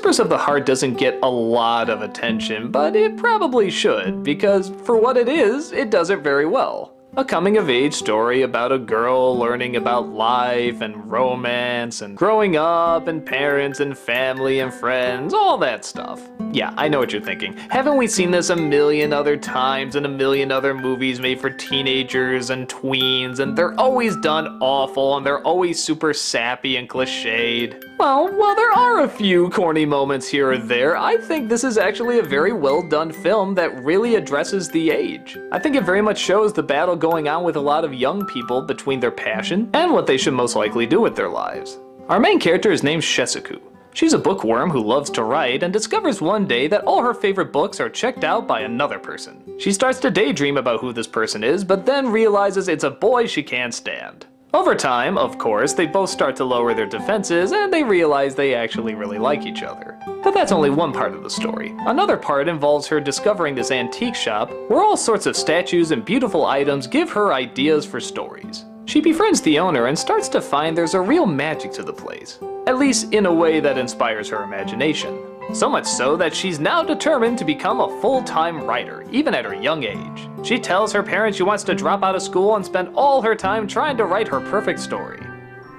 Whispers of the Heart doesn't get a lot of attention, but it probably should, because for what it is, it does it very well. A coming-of-age story about a girl learning about life and romance and growing up and parents and family and friends, all that stuff. Yeah, I know what you're thinking. Haven't we seen this a million other times in a million other movies made for teenagers and tweens, and they're always done awful and they're always super sappy and cliched? Well, while there are a few corny moments here or there, I think this is actually a very well done film that really addresses the age. I think it very much shows the battle going on with a lot of young people between their passion and what they should most likely do with their lives. Our main character is named Shizuku. She's a bookworm who loves to write and discovers one day that all her favorite books are checked out by another person. She starts to daydream about who this person is, but then realizes it's a boy she can't stand. Over time, of course, they both start to lower their defenses and they realize they actually really like each other. But that's only one part of the story. Another part involves her discovering this antique shop where all sorts of statues and beautiful items give her ideas for stories. She befriends the owner and starts to find there's a real magic to the place, at least in a way that inspires her imagination. So much so that she's now determined to become a full-time writer, even at her young age. She tells her parents she wants to drop out of school and spend all her time trying to write her perfect story.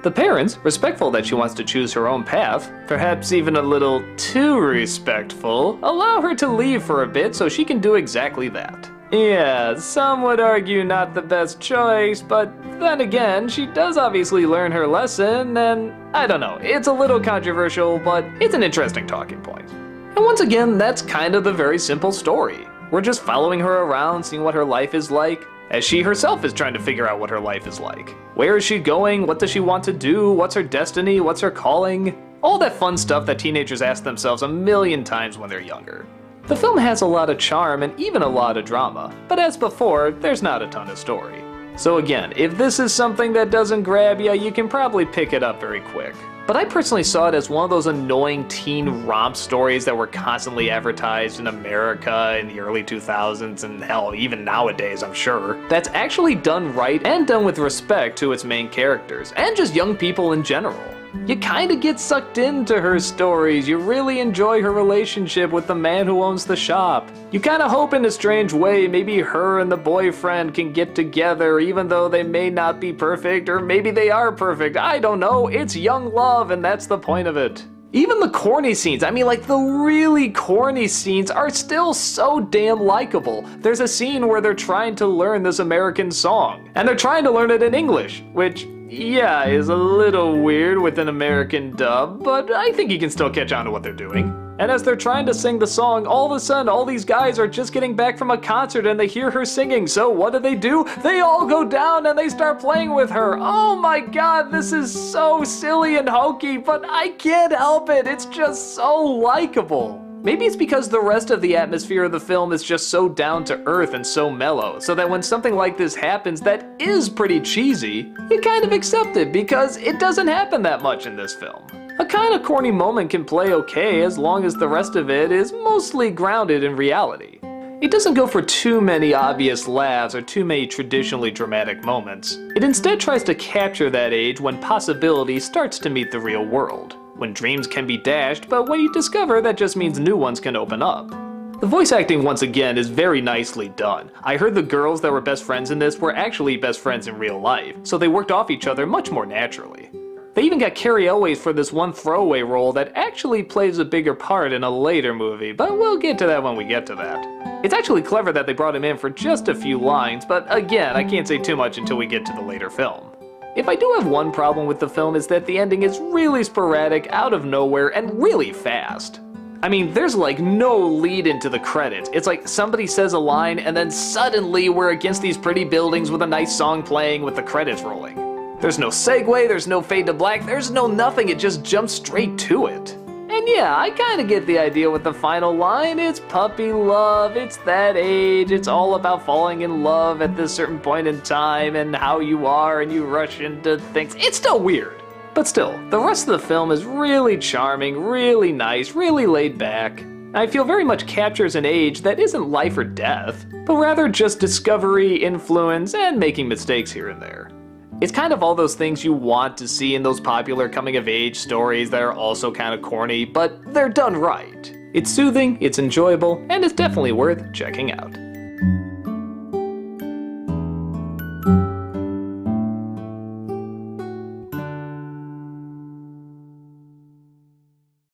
The parents, respectful that she wants to choose her own path, perhaps even a little too respectful, allow her to leave for a bit so she can do exactly that. Yeah, some would argue not the best choice, but then again, she does obviously learn her lesson, and I don't know, it's a little controversial, but it's an interesting talking point. And once again, that's kind of the very simple story. We're just following her around, seeing what her life is like, as she herself is trying to figure out what her life is like. Where is she going? What does she want to do? What's her destiny? What's her calling? All that fun stuff that teenagers ask themselves a million times when they're younger. The film has a lot of charm and even a lot of drama, but as before, there's not a ton of story. So again, if this is something that doesn't grab you, you can probably pick it up very quick. But I personally saw it as one of those annoying teen romp stories that were constantly advertised in America in the early 2000s, and hell, even nowadays I'm sure, that's actually done right and done with respect to its main characters, and just young people in general. You kinda get sucked into her stories, you really enjoy her relationship with the man who owns the shop. You kinda hope in a strange way maybe her and the boyfriend can get together even though they may not be perfect, or maybe they are perfect, I don't know, it's young love and that's the point of it. Even the corny scenes, I mean like the really corny scenes are still so damn likable. There's a scene where they're trying to learn this American song, and they're trying to learn it in English, which yeah, is a little weird with an American dub, but I think you can still catch on to what they're doing. And as they're trying to sing the song, all of a sudden all these guys are just getting back from a concert and they hear her singing, so what do? They all go down and they start playing with her. Oh my god, this is so silly and hokey, but I can't help it, it's just so likable. Maybe it's because the rest of the atmosphere of the film is just so down to earth and so mellow, so that when something like this happens that is pretty cheesy, you kind of accept it because it doesn't happen that much in this film. A kind of corny moment can play okay as long as the rest of it is mostly grounded in reality. It doesn't go for too many obvious laughs or too many traditionally dramatic moments. It instead tries to capture that age when possibility starts to meet the real world. When dreams can be dashed, but when you discover that just means new ones can open up. The voice acting once again is very nicely done. I heard the girls that were best friends in this were actually best friends in real life, so they worked off each other much more naturally. They even got Carrie Elways for this one throwaway role that actually plays a bigger part in a later movie, but we'll get to that when we get to that. It's actually clever that they brought him in for just a few lines, but again, I can't say too much until we get to the later film. If I do have one problem with the film is that the ending is really sporadic, out of nowhere, and really fast. I mean, there's like no lead into the credits. It's like somebody says a line and then suddenly we're against these pretty buildings with a nice song playing with the credits rolling. There's no segue, there's no fade to black, there's no nothing, it just jumps straight to it. And yeah, I kinda get the idea with the final line, it's puppy love, it's that age, it's all about falling in love at this certain point in time and how you are and you rush into things. It's still weird. But still, the rest of the film is really charming, really nice, really laid back. I feel very much captures an age that isn't life or death, but rather just discovery, influence, and making mistakes here and there. It's kind of all those things you want to see in those popular coming-of-age stories that are also kind of corny, but they're done right. It's soothing, it's enjoyable, and it's definitely worth checking out.